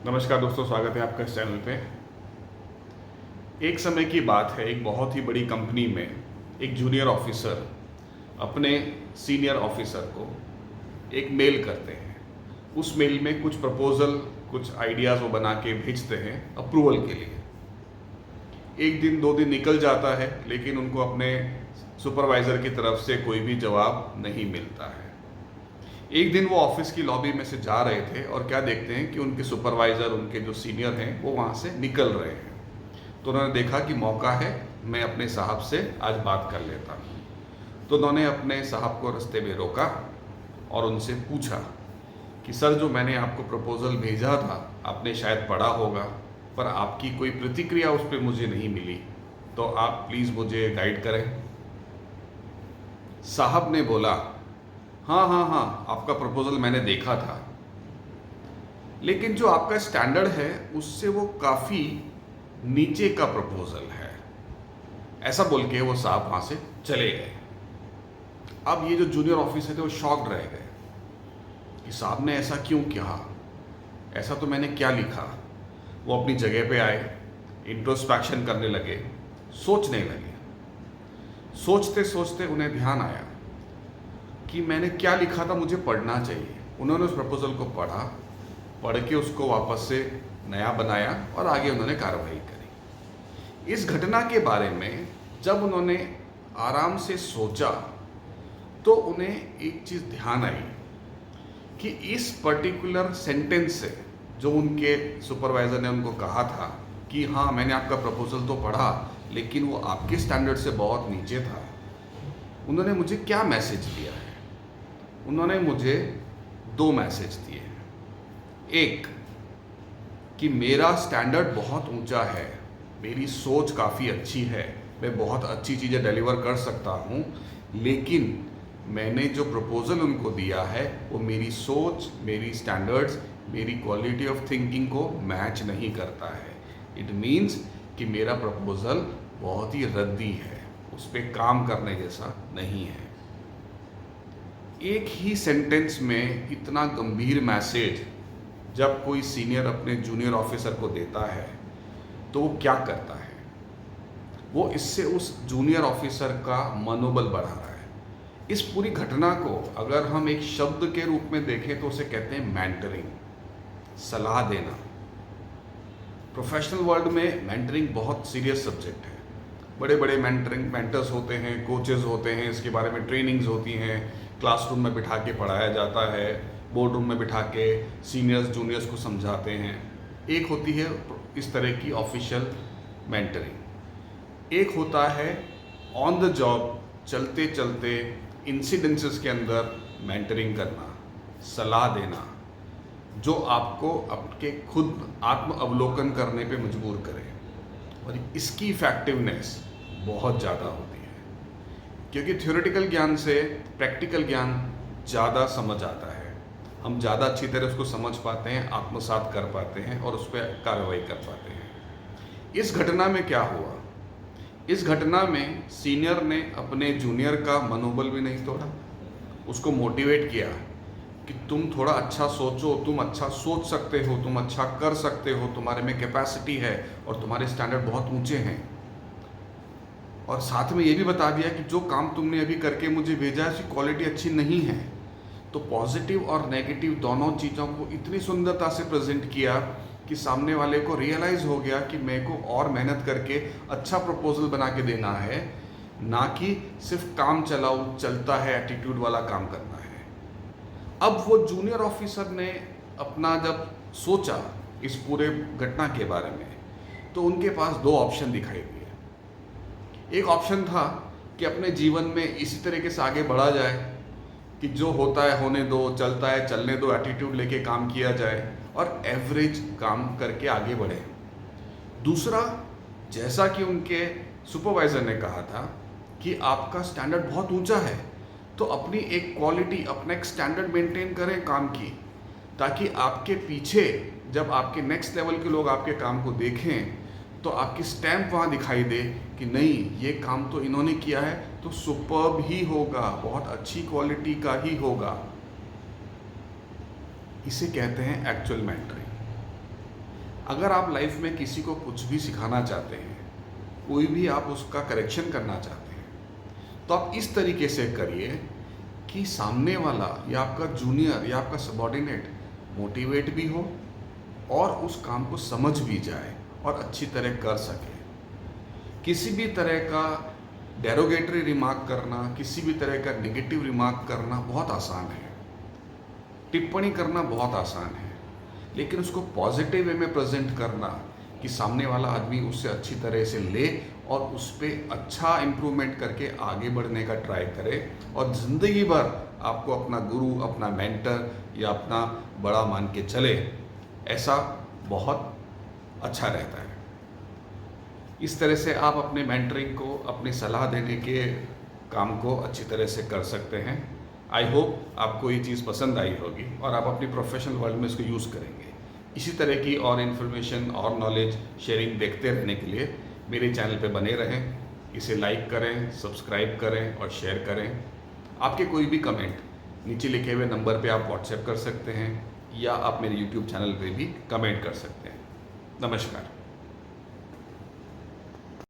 नमस्कार दोस्तों, स्वागत है आपका इस चैनल पे। एक समय की बात है, एक बहुत ही बड़ी कंपनी में एक जूनियर ऑफिसर अपने सीनियर ऑफिसर को एक मेल करते हैं। उस मेल में कुछ प्रपोजल, कुछ आइडियाज़ वो बना के भेजते हैं अप्रूवल के लिए। एक दिन दो दिन निकल जाता है, लेकिन उनको अपने सुपरवाइज़र की तरफ से कोई भी जवाब नहीं मिलता है। एक दिन वो ऑफिस की लॉबी में से जा रहे थे और क्या देखते हैं कि उनके सुपरवाइज़र, उनके जो सीनियर हैं, वो वहाँ से निकल रहे हैं। तो उन्होंने देखा कि मौका है, मैं अपने साहब से आज बात कर लेता हूँ। तो उन्होंने अपने साहब को रास्ते में रोका और उनसे पूछा कि सर, जो मैंने आपको प्रपोज़ल भेजा था, आपने शायद पढ़ा होगा, पर आपकी कोई प्रतिक्रिया उस पर मुझे नहीं मिली, तो आप प्लीज़ मुझे गाइड करें। साहब ने बोला, हाँ, आपका प्रपोज़ल मैंने देखा था, लेकिन जो आपका स्टैंडर्ड है उससे वो काफ़ी नीचे का प्रपोज़ल है। ऐसा बोल के वो साहब वहाँ से चले गए। अब ये जो जूनियर ऑफिसर थे वो शॉक्ड रह गए कि साहब ने ऐसा क्यों कहा, ऐसा तो मैंने क्या लिखा। वो अपनी जगह पे आए, इंट्रोस्पेक्शन करने लगे, सोचने लगे। सोचते सोचते उन्हें ध्यान आया कि मैंने क्या लिखा था, मुझे पढ़ना चाहिए। उन्होंने उस प्रपोज़ल को पढ़ के उसको वापस से नया बनाया और आगे उन्होंने कार्रवाई करी। इस घटना के बारे में जब उन्होंने आराम से सोचा तो उन्हें एक चीज़ ध्यान आई कि इस पर्टिकुलर सेंटेंस से, जो उनके सुपरवाइज़र ने उनको कहा था कि हाँ, मैंने आपका प्रपोज़ल तो पढ़ा, लेकिन वो आपके स्टैंडर्ड से बहुत नीचे था, उन्होंने मुझे क्या मैसेज दिया है। उन्होंने मुझे दो मैसेज दिए हैं। एक, कि मेरा स्टैंडर्ड बहुत ऊंचा है, मेरी सोच काफ़ी अच्छी है, मैं बहुत अच्छी चीज़ें डिलीवर कर सकता हूँ, लेकिन मैंने जो प्रपोज़ल उनको दिया है वो मेरी सोच, मेरी स्टैंडर्ड्स, मेरी क्वालिटी ऑफ थिंकिंग को मैच नहीं करता है। इट मीन्स कि मेरा प्रपोज़ल बहुत ही रद्दी है, उस पर काम करने जैसा नहीं है। एक ही सेंटेंस में इतना गंभीर मैसेज जब कोई सीनियर अपने जूनियर ऑफिसर को देता है तो वो क्या करता है, वो इससे उस जूनियर ऑफिसर का मनोबल बढ़ा रहा है। इस पूरी घटना को अगर हम एक शब्द के रूप में देखें तो उसे कहते हैं मेंटरिंग, सलाह देना। प्रोफेशनल वर्ल्ड में मेंटरिंग बहुत सीरियस सब्जेक्ट है। बड़े बड़े मेंटर्स होते हैं, कोचेस होते हैं, इसके बारे में ट्रेनिंग्स होती हैं, क्लासरूम में बिठा के पढ़ाया जाता है, बोर्ड रूम में बिठा के सीनियर्स जूनियर्स को समझाते हैं। एक होती है इस तरह की ऑफिशियल मेंटरिंग। एक होता है ऑन द जॉब, चलते चलते इंसिडेंसेस के अंदर मेंटरिंग करना, सलाह देना, जो आपको आपके खुद आत्म अवलोकन करने पे मजबूर करे। और इसकी इफेक्टिवनेस बहुत ज़्यादा होती है, क्योंकि थ्योरेटिकल ज्ञान से प्रैक्टिकल ज्ञान ज़्यादा समझ आता है। हम ज़्यादा अच्छी तरह उसको समझ पाते हैं, आत्मसात कर पाते हैं और उस पर कार्रवाई कर पाते हैं। इस घटना में क्या हुआ, इस घटना में सीनियर ने अपने जूनियर का मनोबल भी नहीं तोड़ा, उसको मोटिवेट किया कि तुम थोड़ा अच्छा सोचो, तुम अच्छा सोच सकते हो, तुम अच्छा कर सकते हो, तुम्हारे में कैपेसिटी है और तुम्हारे स्टैंडर्ड बहुत ऊंचे हैं। और साथ में ये भी बता दिया कि जो काम तुमने अभी करके मुझे भेजा है उसकी क्वालिटी अच्छी नहीं है। तो पॉजिटिव और नेगेटिव दोनों चीज़ों को इतनी सुंदरता से प्रेजेंट किया कि सामने वाले को रियलाइज़ हो गया कि मेरे को और मेहनत करके अच्छा प्रपोजल बना के देना है, ना कि सिर्फ काम चलाओ चलता है एटीट्यूड वाला काम करना है। अब वो जूनियर ऑफिसर ने अपना जब सोचा इस पूरे घटना के बारे में, तो उनके पास दो ऑप्शन दिखाई दिए। एक ऑप्शन था कि अपने जीवन में इसी तरीके से आगे बढ़ा जाए कि जो होता है होने दो, चलता है चलने दो, एटीट्यूड लेके काम किया जाए और एवरेज काम करके आगे बढ़े। दूसरा, जैसा कि उनके सुपरवाइज़र ने कहा था कि आपका स्टैंडर्ड बहुत ऊंचा है, तो अपनी एक क्वालिटी, अपना एक स्टैंडर्ड मेंटेन करें काम की, ताकि आपके पीछे जब आपके नेक्स्ट लेवल के लोग आपके काम को देखें तो आपकी स्टैम्प वहाँ दिखाई दे कि नहीं, ये काम तो इन्होंने किया है तो सुपर्ब ही होगा, बहुत अच्छी क्वालिटी का ही होगा। इसे कहते हैं एक्चुअल मेंटरिंग। अगर आप लाइफ में किसी को कुछ भी सिखाना चाहते हैं, कोई भी आप उसका करेक्शन करना चाहते हैं, तो आप इस तरीके से करिए कि सामने वाला या आपका जूनियर या आपका सबॉर्डिनेट मोटिवेट भी हो और उस काम को समझ भी जाए और अच्छी तरह कर सके। किसी भी तरह का डेरोगेटरी रिमार्क करना, किसी भी तरह का नेगेटिव रिमार्क करना बहुत आसान है, टिप्पणी करना बहुत आसान है, लेकिन उसको पॉजिटिव वे में प्रेजेंट करना कि सामने वाला आदमी उससे अच्छी तरह से ले और उस पर अच्छा इम्प्रूवमेंट करके आगे बढ़ने का ट्राई करे और ज़िंदगी भर आपको अपना गुरु, अपना मेंटर या अपना बड़ा मान के चले, ऐसा बहुत अच्छा रहता है। इस तरह से आप अपने मेंटरिंग को, अपनी सलाह देने के काम को अच्छी तरह से कर सकते हैं। आई होप आपको ये चीज़ पसंद आई होगी और आप अपनी प्रोफेशनल वर्ल्ड में इसको यूज़ करेंगे। इसी तरह की और इन्फॉर्मेशन और नॉलेज शेयरिंग देखते रहने के लिए मेरे चैनल पे बने रहें। इसे लाइक करें, सब्सक्राइब करें और शेयर करें। आपके कोई भी कमेंट नीचे लिखे हुए नंबर पे आप व्हाट्सएप कर सकते हैं या आप मेरे यूट्यूब चैनल पे भी कमेंट कर सकते हैं। नमस्कार।